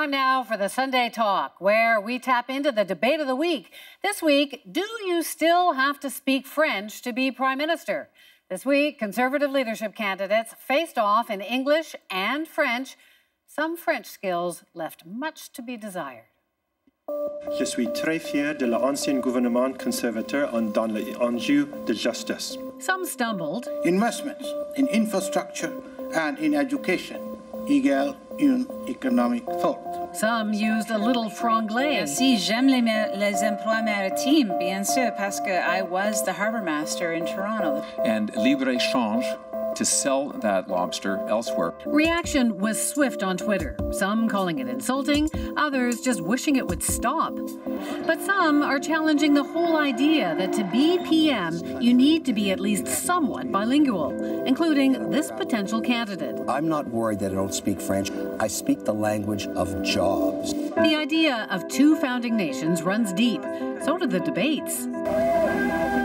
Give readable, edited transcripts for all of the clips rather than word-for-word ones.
Time now for the Sunday Talk, where we tap into the debate of the week. This week, do you still have to speak French to be Prime Minister? This week, Conservative leadership candidates faced off in English and French. Some French skills left much to be desired. Je suis très fier de l'ancien gouvernement conservateur dans les enjeux de justice. Some stumbled. Investments in infrastructure and in education égale une économique forte. Some used a little franglais. Si, j'aime les emplois maritimes, bien sûr, parce que I was the harbor master in Toronto. And libre-échange, to sell that lobster elsewhere. Reaction was swift on Twitter, some calling it insulting, others just wishing it would stop. But some are challenging the whole idea that to be PM, you need to be at least somewhat bilingual, including this potential candidate. I'm not worried that I don't speak French. I speak the language of jobs. The idea of two founding nations runs deep. So do the debates.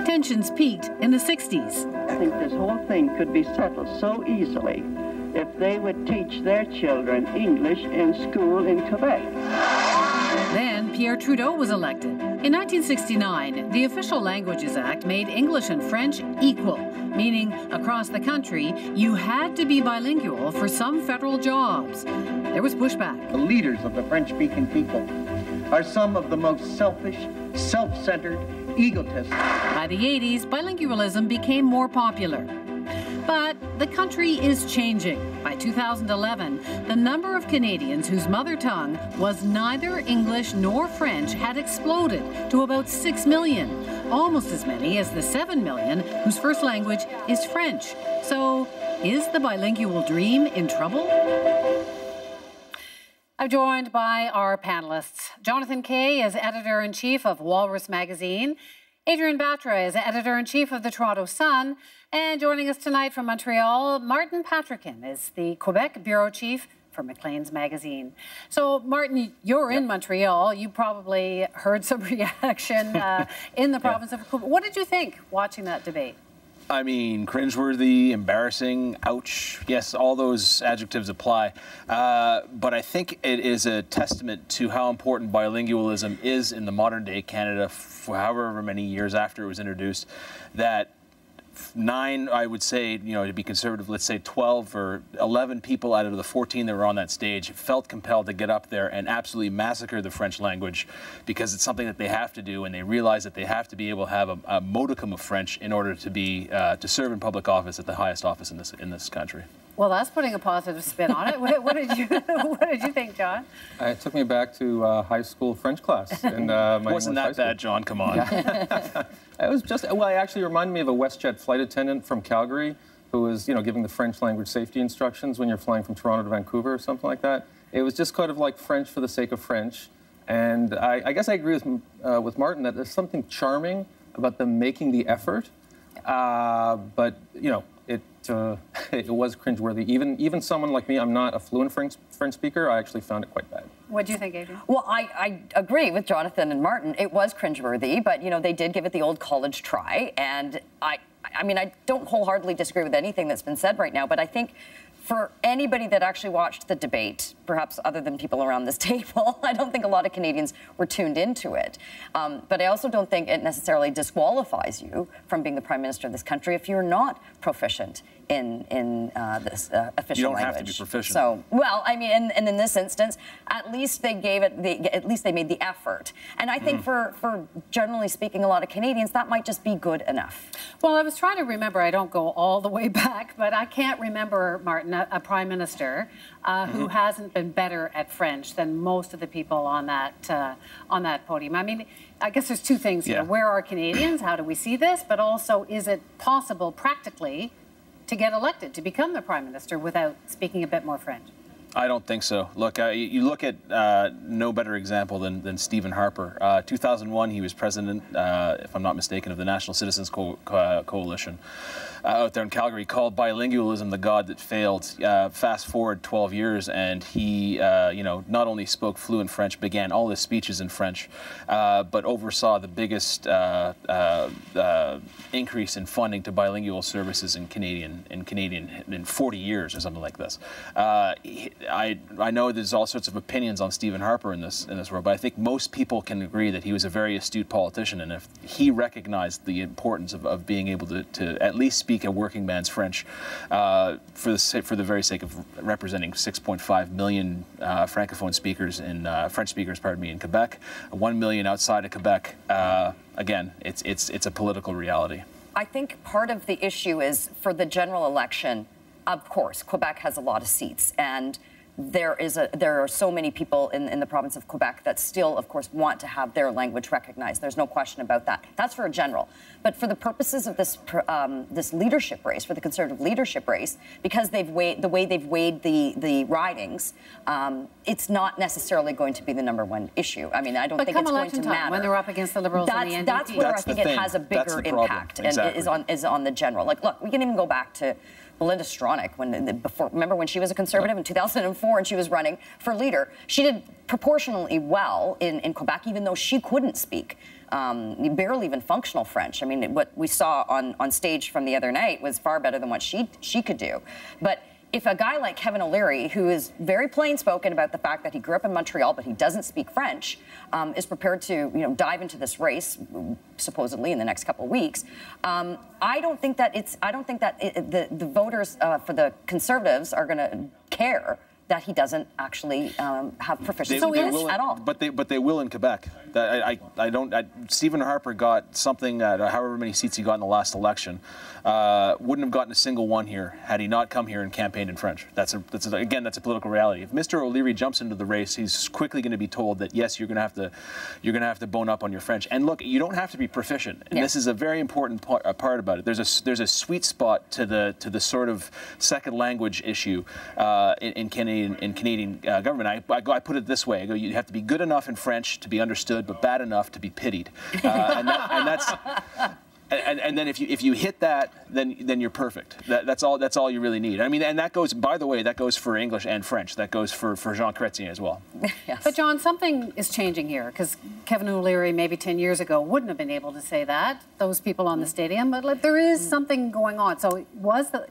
Tensions peaked in the 60s. I think this whole thing could be settled so easily if they would teach their children English in school in Quebec. Then Pierre Trudeau was elected. In 1969, the Official Languages Act made English and French equal, meaning across the country, you had to be bilingual for some federal jobs. There was pushback. The leaders of the French-speaking people are some of the most selfish, self-centered, egotists. By the 80s, bilingualism became more popular. But the country is changing. By 2011, the number of Canadians whose mother tongue was neither English nor French had exploded to about 6 million, almost as many as the 7 million whose first language is French. So, is the bilingual dream in trouble? I'm joined by our panelists. Jonathan Kay is editor-in-chief of Walrus Magazine. Adrian Batra is editor-in-chief of the Toronto Sun. And joining us tonight from Montreal, Martin Patrickin is the Quebec bureau chief for Maclean's Magazine. So, Martin, you're in Montreal. You probably heard some reaction in the province of Quebec. What did you think watching that debate? I mean, cringeworthy, embarrassing, ouch. Yes, all those adjectives apply. But I think it is a testament to how important bilingualism is in the modern day Canada for however many years after it was introduced, that 9, I would say, you know, to be conservative, let's say 12 or 11 people out of the 14 that were on that stage felt compelled to get up there and absolutely massacre the French language because it's something that they have to do, and they realize that they have to be able to have a modicum of French in order to be to serve in public office at the highest office in this country. Well, that's putting a positive spin on it. What did you think, John? It took me back to high school French class. And wasn't that bad, John? Come on. Yeah. It was just, well, it actually reminded me of a WestJet flight attendant from Calgary who was, you know, giving the French language safety instructions when you're flying from Toronto to Vancouver or something like that. It was just kind of like French for the sake of French. And I guess I agree with Martin that there's something charming about them making the effort. But, you know, it was cringeworthy. Even someone like me, I'm not a fluent French speaker, I actually found it quite bad. What do you think, Adrian? Well, I agree with Jonathan and Martin. It was cringeworthy, but, you know, they did give it the old college try. And I mean, I don't wholeheartedly disagree with anything that's been said right now, but I think for anybody that actually watched the debate, perhaps other than people around this table, I don't think a lot of Canadians were tuned into it. But I also don't think it necessarily disqualifies you from being the Prime Minister of this country if you're not proficient in this official language. You don't have to be proficient. So, well, I mean, and in this instance, at least they gave it, at least they made the effort. And I think for generally speaking, a lot of Canadians, that might just be good enough. Well, I was trying to remember, I don't go all the way back, but I can't remember, Martin, a Prime Minister who hasn't been better at French than most of the people on that podium. I mean, I guess there's two things here. Where are Canadians? How do we see this? But also, is it possible practically to get elected, to become the Prime Minister without speaking a bit more French? I don't think so. Look, you look at no better example than Stephen Harper. 2001, he was president, if I'm not mistaken, of the National Citizens Coalition out there in Calgary, called bilingualism the god that failed. Fast forward 12 years, and he, you know, not only spoke fluent French, began all his speeches in French, but oversaw the biggest increase in funding to bilingual services in Canadian in 40 years or something like this. I know there's all sorts of opinions on Stephen Harper in this world, but I think most people can agree that he was a very astute politician, and if he recognized the importance of being able to at least speak a working man's French for the very sake of representing 6.5 million francophone speakers in French speakers, pardon me, in Quebec, 1 million outside of Quebec. Again, it's a political reality. I think part of the issue is for the general election. Of course, Quebec has a lot of seats, and there are so many people in the province of Quebec that still, of course, want to have their language recognized. There's no question about that. That's for a general. But for the purposes of this this leadership race, for the Conservative leadership race, because the way they've weighed the ridings, it's not necessarily going to be the #1 issue. I mean, I don't think it's going to matter. When they're up against the Liberals and the NDP. That's where I think it has a bigger impact, and is on the general. Like, look, we can even go back to Belinda Stronach, remember when she was a Conservative in 2004 and she was running for leader? She did proportionally well in Quebec, even though she couldn't speak barely even functional French. I mean, what we saw on stage from the other night was far better than what she could do. But if a guy like Kevin O'Leary, who is very plain-spoken about the fact that he grew up in Montreal but he doesn't speak French, is prepared to dive into this race, supposedly in the next couple of weeks, I don't think that the voters for the Conservatives are going to care that he doesn't actually have proficiency at all. But they will in Quebec. Stephen Harper got something at however many seats he got in the last election. Wouldn't have gotten a single one here had he not come here and campaigned in French. Again, that's a political reality. If Mr. O'Leary jumps into the race, he's quickly going to be told that yes, you're going to have to bone up on your French. And look, you don't have to be proficient. And this is a very important part about it. There's a sweet spot to the sort of second language issue in Canadian government. I put it this way: I go, you have to be good enough in French to be understood, but bad enough to be pitied. And then if you hit that, then you're perfect. That's all you really need. I mean, and that goes, by the way, that goes for English and French. That goes for Jean Chrétien as well. Yes. But John, something is changing here, because Kevin O'Leary maybe 10 years ago wouldn't have been able to say that, those people on the stadium, but there is something going on. So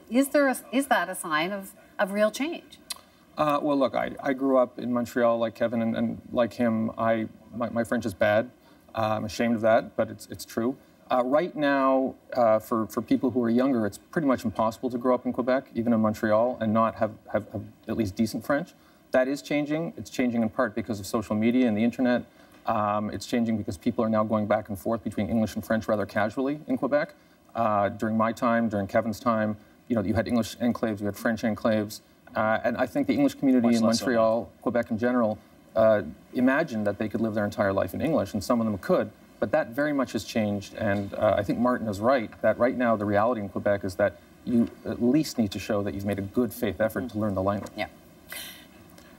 is that a sign of real change? Well, look, I grew up in Montreal like Kevin, and like him, my French is bad. I'm ashamed of that, but it's true. Right now, for people who are younger, it's pretty much impossible to grow up in Quebec, even in Montreal, and not have at least decent French. That is changing. It's changing in part because of social media and the internet. It's changing because people are now going back and forth between English and French rather casually in Quebec. During my time, during Kevin's time, you had English enclaves, you had French enclaves. And I think the English community in Montreal, Quebec in general, imagined that they could live their entire life in English, and some of them could, but that very much has changed, and I think Martin is right, that right now the reality in Quebec is that you at least need to show that you've made a good faith effort to learn the language. Yeah.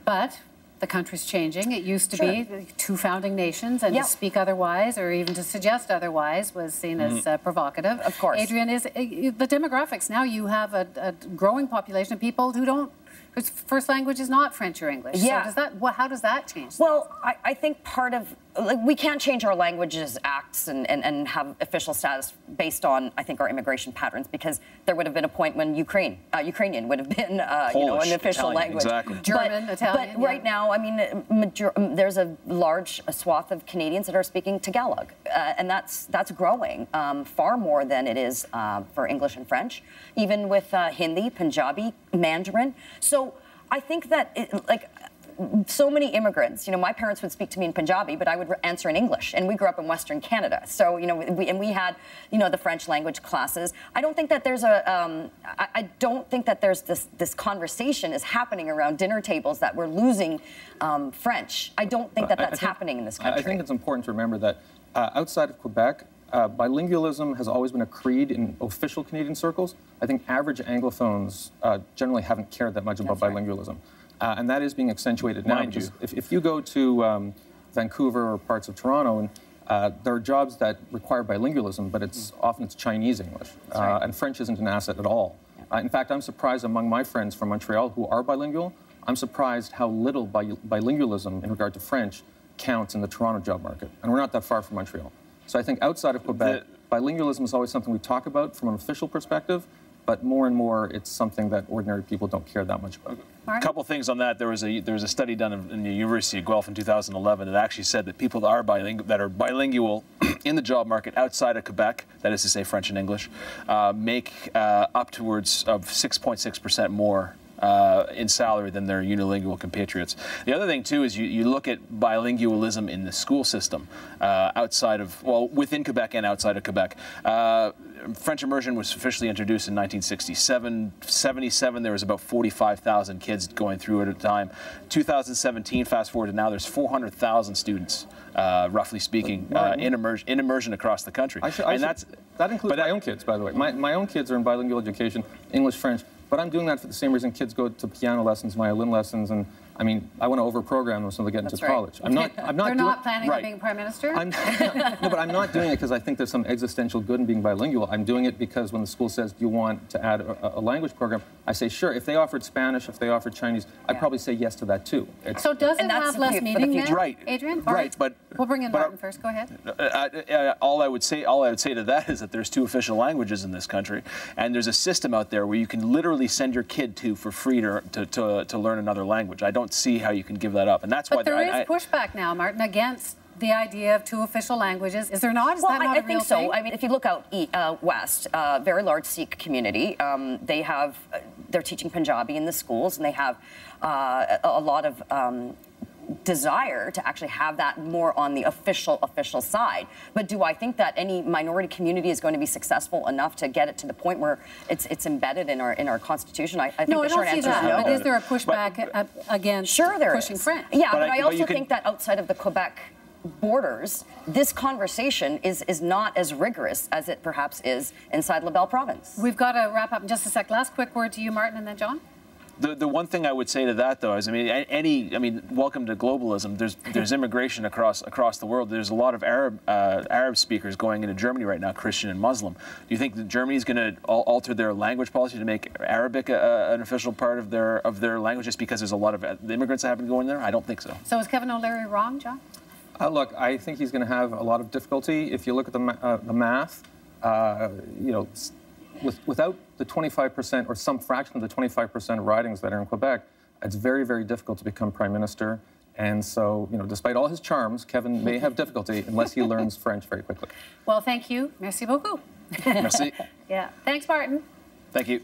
But the country's changing. It used to be two founding nations, and to speak otherwise or even to suggest otherwise was seen as provocative. Of course. Adrian, is the demographics now? You have a growing population of people whose first language is not French or English. Yeah. So how does that change? Well, I think part of, we can't change our languages acts and have official status based on, I think, our immigration patterns, because there would have been a point when Ukrainian would have been Polish, an official Italian, language. Exactly. German, Italian. But right now, I mean, there's a large swath of Canadians that are speaking Tagalog, and that's growing far more than it is for English and French, even with Hindi, Punjabi, Mandarin. So I think that so many immigrants, my parents would speak to me in Punjabi, but I would answer in English, and we grew up in Western Canada. So, we had, the French language classes. I don't think that there's I don't think that there's this conversation is happening around dinner tables that we're losing French. I don't think that's happening in this country. I think it's important to remember that outside of Quebec, bilingualism has always been a creed in official Canadian circles. I think average Anglophones generally haven't cared that much about bilingualism. And that is being accentuated now. Because if you go to Vancouver or parts of Toronto, and there are jobs that require bilingualism, but often it's Chinese English. And French isn't an asset at all. In fact, I'm surprised among my friends from Montreal who are bilingual, I'm surprised how little bilingualism in regard to French counts in the Toronto job market. And we're not that far from Montreal. So I think outside of Quebec, bilingualism is always something we talk about from an official perspective, but more and more it's something that ordinary people don't care that much about. A couple things on that. There was a study done in the University of Guelph in 2011 that actually said that people that are bilingual in the job market outside of Quebec, that is to say French and English, make upwards of 6.6% more in salary than their unilingual compatriots. The other thing too is you look at bilingualism in the school system outside of, well, within Quebec and outside of Quebec. French immersion was officially introduced in 1967. 77, there was about 45,000 kids going through it at a time. 2017, fast forward to now, there's 400,000 students, roughly speaking, in immersion across the country. That includes my own kids, by the way. My own kids are in bilingual education, English, French. But I'm doing that for the same reason kids go to piano lessons, violin lessons, and I mean, I want to overprogram them so they get into college. I'm not. They're not planning on being prime minister. No, but I'm not doing it because I think there's some existential good in being bilingual. I'm doing it because when the school says, "Do you want to add a language program?" I say, "Sure." If they offered Spanish, if they offered Chinese, I'd probably say yes to that too. So does it have less meaning then? Right, Adrian? Right, but we'll bring in Martin first. Go ahead. All I would say to that is that there's 2 official languages in this country, and there's a system out there where you can literally send your kid to for free to learn another language. I don't see how you can give that up, and that's why. But there is pushback now, Martin, against the idea of 2 official languages. Is there not? Is that not a real think so. thing? I mean, if you look out west, very large Sikh community. They're teaching Punjabi in the schools, and they have a lot of desire to actually have that more on the official side. But do I think that any minority community is going to be successful enough to get it to the point where it's embedded in our constitution? I think the short answer is no. But is there a pushback against pushing French? Yeah, but I also think that outside of the Quebec borders, this conversation is not as rigorous as it perhaps is inside La Belle Province. We've got to wrap up in just a sec. Last quick word to you, Martin, and then John. The one thing I would say to that, though, is welcome to globalism. There's immigration across the world. There's a lot of Arab speakers going into Germany right now, Christian and Muslim. Do you think that Germany is going to alter their language policy to make Arabic an official part of their language just because there's a lot of immigrants that happen to go in there? I don't think so. So is Kevin O'Leary wrong, John? Look, I think he's going to have a lot of difficulty if you look at the math. Without the 25% or some fraction of the 25% of ridings that are in Quebec, it's very, very difficult to become prime minister. And so, despite all his charms, Kevin may have difficulty unless he learns French very quickly. Well, thank you. Merci beaucoup. Merci. Yeah. Thanks, Martin. Thank you.